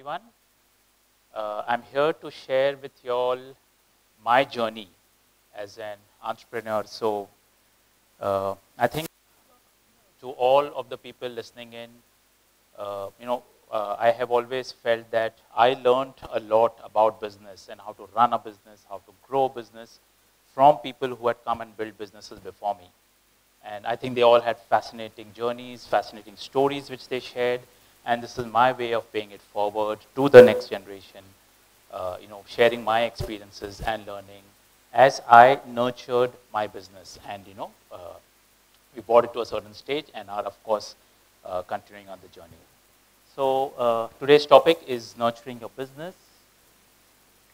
everyone. I'm here to share with you all my journey as an entrepreneur. So, I think to all of the people listening in, I have always felt that I learned a lot about business and how to run a business, how to grow a business from people who had come and built businesses before me. And I think they all had fascinating journeys, fascinating stories which they shared. And this is my way of paying it forward to the next generation, sharing my experiences and learning as I nurtured my business. And, we brought it to a certain stage and are, of course, continuing on the journey. So today's topic is nurturing your business.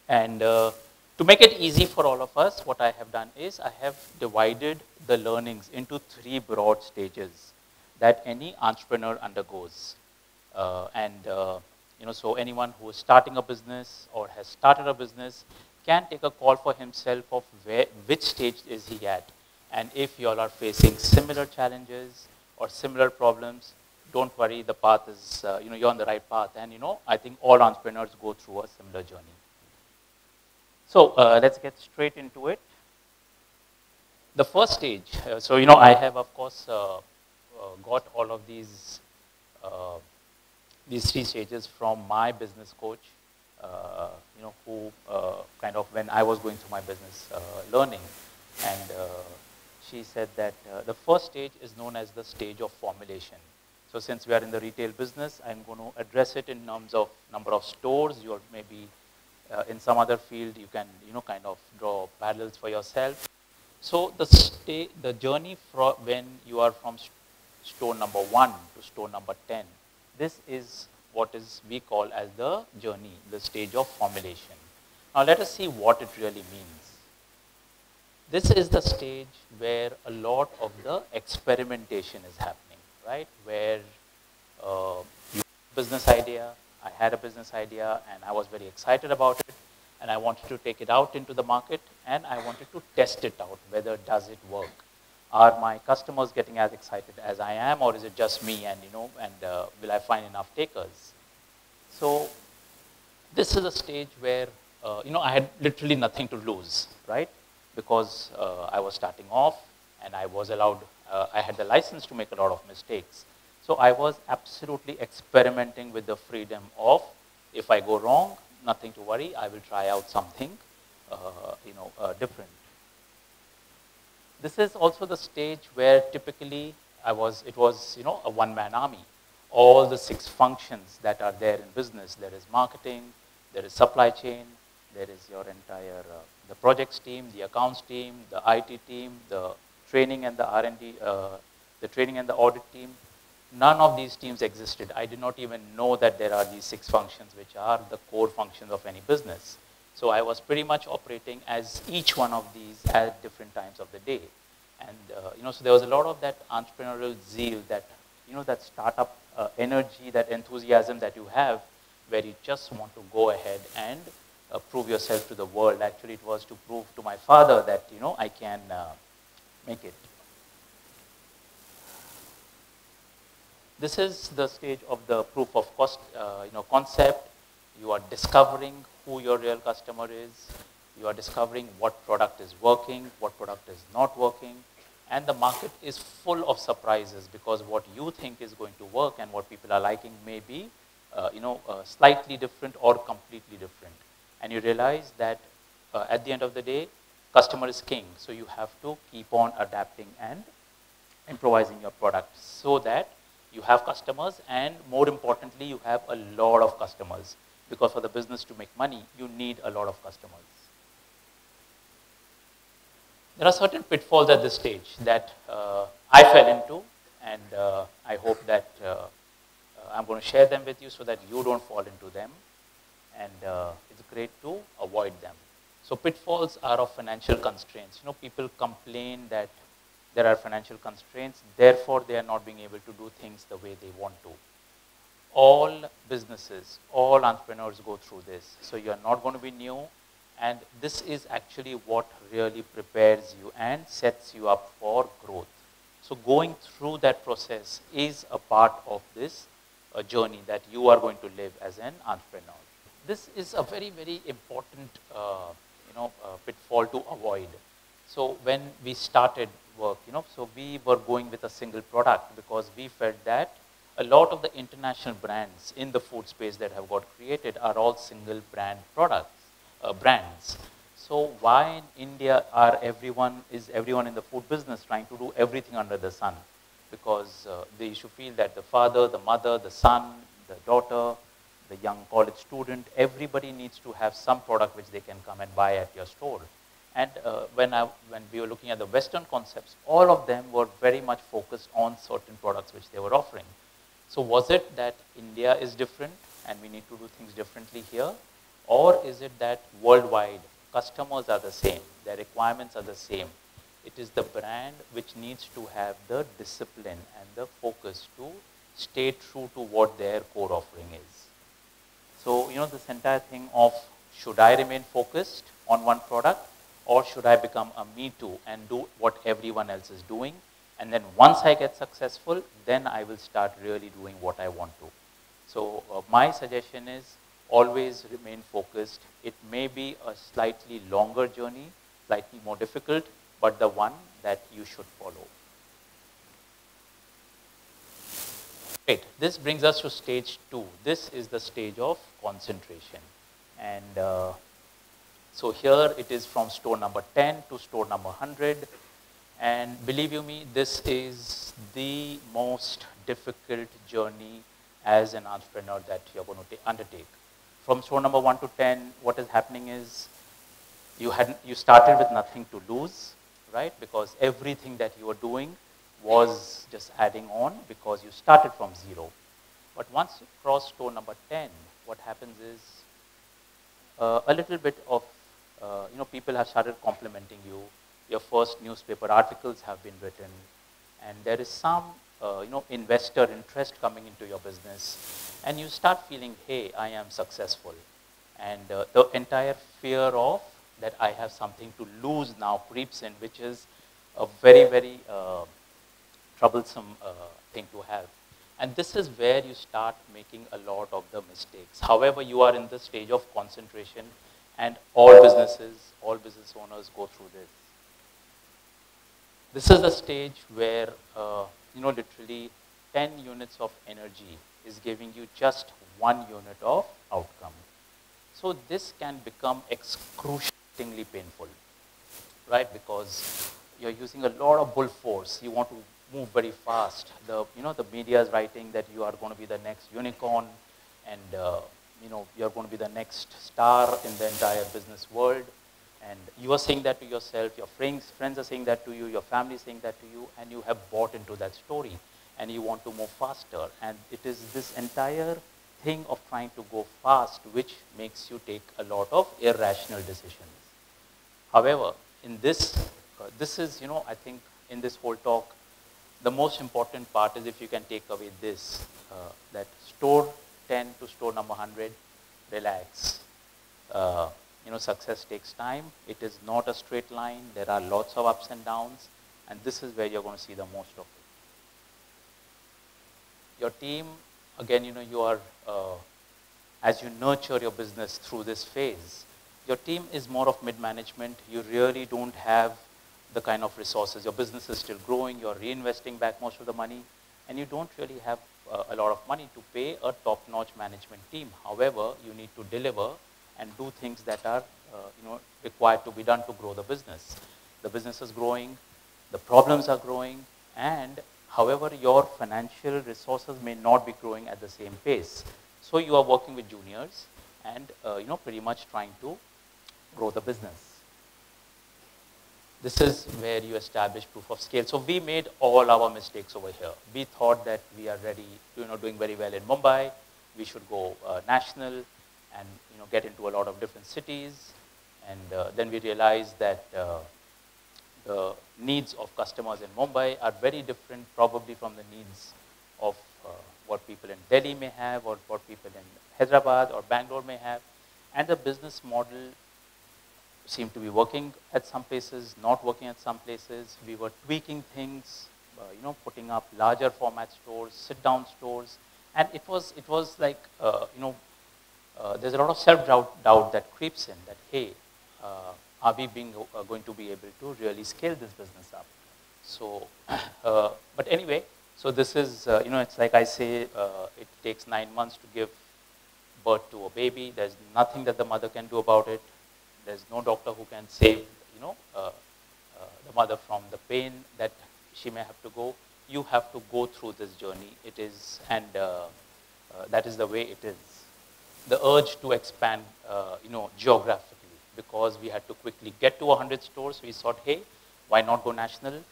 And to make it easy for all of us, what I have done is I have divided the learnings into three broad stages that any entrepreneur undergoes. So anyone who is starting a business or has started a business can take a call for himself of which stage is he at. And if you all are facing similar challenges or similar problems, don't worry, the path is, you're on the right path. And, I think all entrepreneurs go through a similar journey. So let's get straight into it. The first stage, I have, of course, got all of these three stages from my business coach, who kind of, when I was going through my business learning, and she said that the first stage is known as the stage of formulation. So since we are in the retail business, I'm going to address it in terms of number of stores. You maybe in some other field, you can, kind of draw parallels for yourself. So the journey when you are from store number 1 to store number 10, this is what we call as the journey, the stage of formulation. Now let us see what it really means. This is the stage where a lot of the experimentation is happening, right? Where you have a business idea, I had a business idea and I was very excited about it and I wanted to take it out into the market and I wanted to test it out, whether does it work. Are my customers getting as excited as I am, or is it just me and, will I find enough takers? So this is a stage where, I had literally nothing to lose, right? Because I was starting off and I was allowed, I had the license to make a lot of mistakes. So I was absolutely experimenting with the freedom of, if I go wrong, nothing to worry, I will try out something, different. This is also the stage where typically it was, a one-man army. All the 6 functions that are there in business, there is marketing, there is supply chain, there is your entire, the projects team, the accounts team, the IT team, the training and the R&D, the training and the audit team. None of these teams existed. I did not even know that there are these 6 functions which are the core functions of any business. So I was pretty much operating as each one of these at different times of the day. And, so there was a lot of that entrepreneurial zeal, that, that startup energy, that enthusiasm that you have, where you just want to go ahead and prove yourself to the world. Actually, it was to prove to my father that, I can make it. This is the stage of the proof of concept. You are discovering who your real customer is. You are discovering what product is working, what product is not working. And the market is full of surprises, because what you think is going to work and what people are liking may be, slightly different or completely different. And you realize that at the end of the day, customer is king. So you have to keep on adapting and improvising your product so that you have customers, and more importantly, you have a lot of customers. Because for the business to make money, you need a lot of customers. There are certain pitfalls at this stage that I fell into, and I hope that I'm going to share them with you so that you don't fall into them. And it's great to avoid them. So pitfalls are of financial constraints. People complain that there are financial constraints, therefore they are not being able to do things the way they want to. All businesses, all entrepreneurs go through this. So you are not going to be new, and this is actually what really prepares you and sets you up for growth. So going through that process is a part of this journey that you are going to live as an entrepreneur. This is a very, very important pitfall to avoid. So when we started work, so we were going with a single product because we felt that a lot of the international brands in the food space that have got created are all single brand products, brands. So why in India is everyone in the food business trying to do everything under the sun? Because they should feel that the father, the mother, the son, the daughter, the young college student, everybody needs to have some product which they can come and buy at your store. And when we were looking at the Western concepts, all of them were very much focused on certain products which they were offering. So was it that India is different and we need to do things differently here? Or is it that worldwide customers are the same, their requirements are the same? It is the brand which needs to have the discipline and the focus to stay true to what their core offering is. So, this entire thing of should I remain focused on one product or should I become a me too and do what everyone else is doing? And then once I get successful, then I will start really doing what I want to. So my suggestion is always remain focused. It may be a slightly longer journey, slightly more difficult, but the one that you should follow. Great. This brings us to stage 2. This is the stage of concentration. And so here it is from store number 10 to store number 100. And believe you me, this is the most difficult journey as an entrepreneur that you're going to undertake. From store number 1 to 10, what is happening is you started with nothing to lose, right? Because everything that you were doing was just adding on because you started from 0. But once you cross store number 10, what happens is a little bit of, people have started complimenting you. Your first newspaper articles have been written, and there is some, investor interest coming into your business, and you start feeling, hey, I am successful. And the entire fear of that I have something to lose now creeps in, which is a very, very troublesome thing to have. And this is where you start making a lot of the mistakes. However, you are in the stage of concentration, and all business owners go through this. This is the stage where, literally 10 units of energy is giving you just 1 unit of outcome. So this can become excruciatingly painful, right? Because you're using a lot of bull force. You want to move very fast. The media is writing that you are going to be the next unicorn, and you're going to be the next star in the entire business world. And you are saying that to yourself, your friends are saying that to you, your family is saying that to you, and you have bought into that story, and you want to move faster. And it is this entire thing of trying to go fast which makes you take a lot of irrational decisions. However, in this is, I think in this whole talk, the most important part is if you can take away this, that store 10 to store number 100, relax. Success takes time. It is not a straight line. There are lots of ups and downs, and this is where you're going to see the most of it. Your team, again, you are, as you nurture your business through this phase, your team is more of mid-management. You really don't have the kind of resources. Your business is still growing. You're reinvesting back most of the money, and you don't really have a lot of money to pay a top-notch management team. However, you need to deliver and do things that are required to be done to grow the business. The business is growing, the problems are growing, and however, your financial resources may not be growing at the same pace. So you are working with juniors and pretty much trying to grow the business. This is where you establish proof of scale. So we made all our mistakes over here. We thought that we are ready, doing very well in Mumbai. We should go national and get into a lot of different cities. And then we realized that the needs of customers in Mumbai are very different probably from the needs of what people in Delhi may have or what people in Hyderabad or Bangalore may have. And the business model seemed to be working at some places, not working at some places. We were tweaking things, putting up larger format stores, sit-down stores, And it was like, there's a lot of self-doubt that creeps in that, hey, are we going to be able to really scale this business up? So, but anyway, so this is, it's like I say, it takes 9 months to give birth to a baby. There's nothing that the mother can do about it. There's no doctor who can save, the mother from the pain that she may have to go. You have to go through this journey. It is, and that is the way it is. The urge to expand, geographically, because we had to quickly get to 100 stores. We thought, hey, why not go national?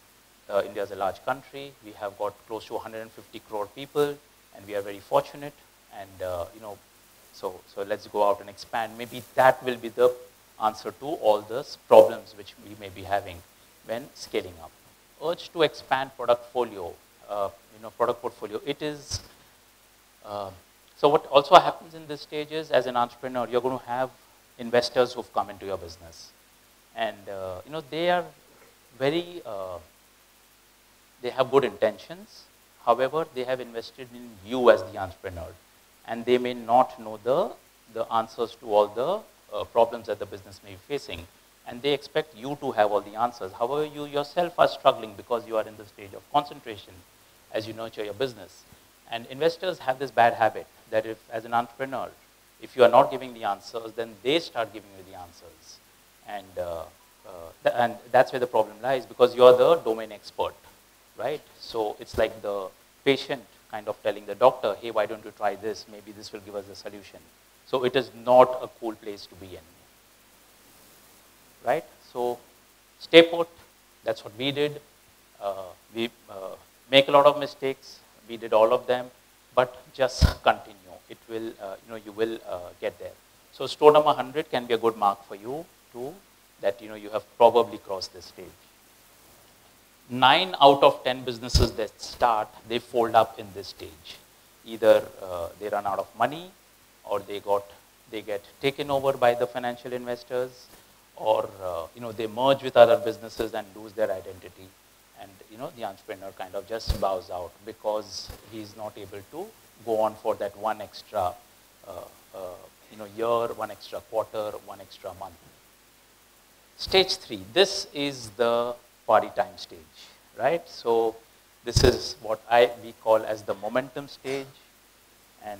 India is a large country. We have got close to 150 crore people, and we are very fortunate. And so let's go out and expand. Maybe that will be the answer to all the problems which we may be having when scaling up. Urge to expand product portfolio. It is. So what also happens in this stage is, as an entrepreneur, you're going to have investors who've come into your business, and they are very. They have good intentions. However, they have invested in you as the entrepreneur, and they may not know the answers to all the problems that the business may be facing, and they expect you to have all the answers. However, you yourself are struggling because you are in the stage of concentration as you nurture your business. And investors have this bad habit that if, as an entrepreneur, if you are not giving the answers, then they start giving you the answers, and that's where the problem lies, because you are the domain expert. Right? So it's like the patient kind of telling the doctor, hey, why don't you try this? Maybe this will give us a solution. So it is not a cool place to be in. Right? So stay put. That's what we did. We make a lot of mistakes. We did all of them, but just continue. It will, you will get there. So store number 100 can be a good mark for you to that, you have probably crossed this stage. 9 out of 10 businesses that start, they fold up in this stage. Either they run out of money, or they get taken over by the financial investors, or they merge with other businesses and lose their identity. And the entrepreneur kind of just bows out because he's not able to go on for that one extra year, one extra quarter, one extra month. Stage 3. This is the party time stage, right? So this is what we call as the momentum stage, and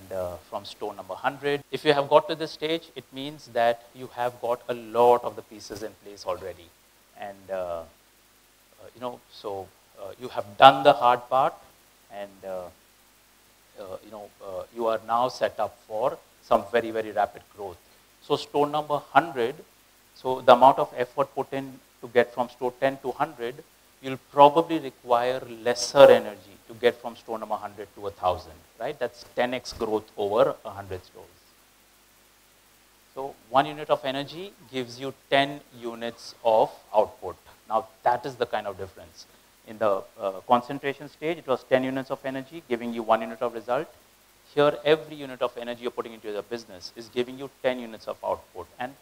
from store number 100. If you have got to this stage, it means that you have got a lot of the pieces in place already, and you have done the hard part, and you are now set up for some very, very rapid growth. So store number 100. So the amount of effort put in to get from store 10 to 100, you'll probably require lesser energy to get from store number 100 to 1,000, right? That's 10x growth over 100 stores. So 1 unit of energy gives you 10 units of output. Now that is the kind of difference. In the concentration stage, it was 10 units of energy giving you 1 unit of result. Here, every unit of energy you're putting into the business is giving you 10 units of output. And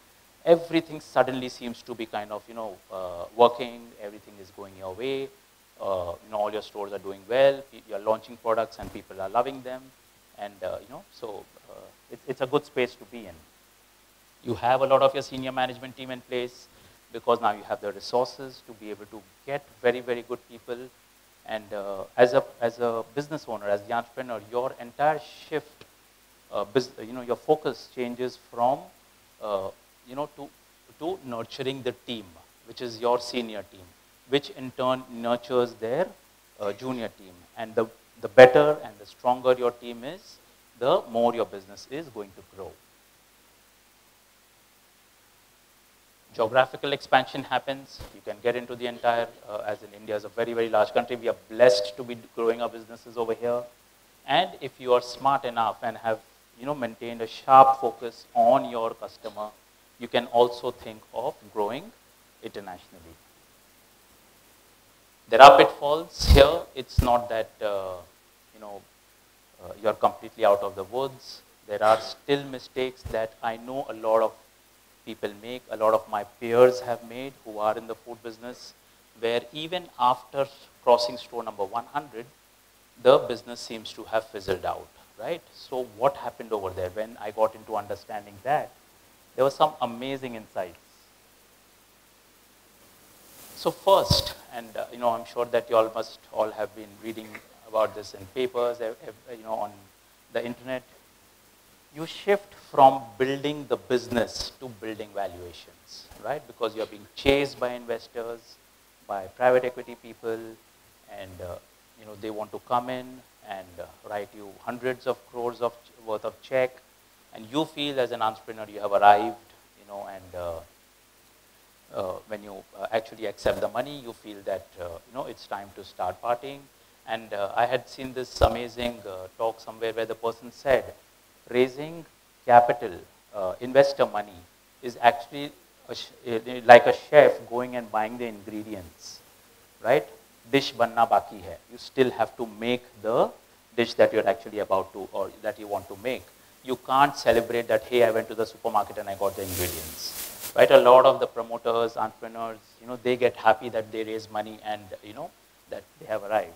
everything suddenly seems to be kind of, working, everything is going your way, all your stores are doing well, you're launching products and people are loving them, and, it's a good space to be in. You have a lot of your senior management team in place, because now you have the resources to be able to get very, very good people, and as a business owner, as the entrepreneur, your entire shift, your focus changes from, to nurturing the team, which is your senior team, which in turn nurtures their junior team. And the better and the stronger your team is, the more your business is going to grow. Geographical expansion happens. You can get into the entire, as in India is a very, very large country. We are blessed to be growing our businesses over here. And if you are smart enough and have, maintained a sharp focus on your customer, you can also think of growing internationally. There are pitfalls here. It's not that, you're completely out of the woods. There are still mistakes that I know a lot of people make, a lot of my peers have made who are in the food business, where even after crossing store number 100, the business seems to have fizzled out, right? So what happened over there when I got into understanding that? There were some amazing insights. So first, and I'm sure that you all must all have been reading about this in papers, on the internet. You shift from building the business to building valuations, right? Because you're being chased by investors, by private equity people, and they want to come in and write you hundreds of crores of worth of check, and you feel as an entrepreneur you have arrived, when you actually accept the money, you feel that it's time to start partying. And I had seen this amazing talk somewhere where the person said, raising capital, investor money, is actually like a chef going and buying the ingredients, right? Dish banna baki hai. You still have to make the dish that you're actually about to, or that you want to make. You can't celebrate that, hey, I went to the supermarket and I got the ingredients, right? A lot of the promoters, entrepreneurs, they get happy that they raise money and, that they have arrived.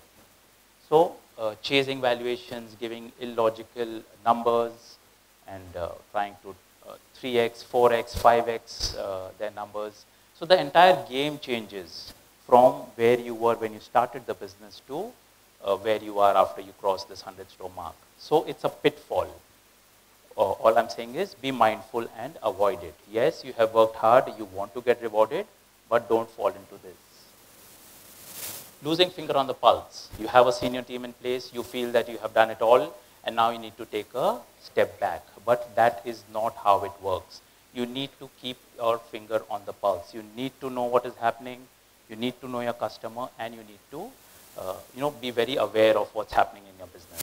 So chasing valuations, giving illogical numbers, and trying to 3x, 4x, 5x their numbers. So the entire game changes from where you were when you started the business to where you are after you cross this 100-store mark. So it's a pitfall. All I'm saying is be mindful and avoid it. Yes, you have worked hard, you want to get rewarded, but don't fall into this. Losing finger on the pulse. You have a senior team in place, you feel that you have done it all, and now you need to take a step back. But that is not how it works. You need to keep your finger on the pulse. You need to know what is happening, you need to know your customer, and you need to be very aware of what's happening in your business.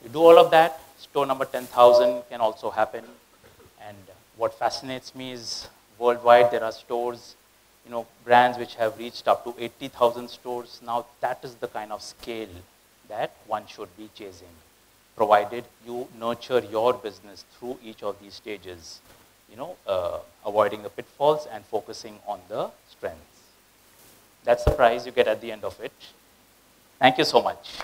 You do all of that, store number 10,000 can also happen. And what fascinates me is worldwide there are stores, brands which have reached up to 80,000 stores. Now that is the kind of scale that one should be chasing, provided you nurture your business through each of these stages, avoiding the pitfalls and focusing on the strengths. That's the prize you get at the end of it. Thank you so much.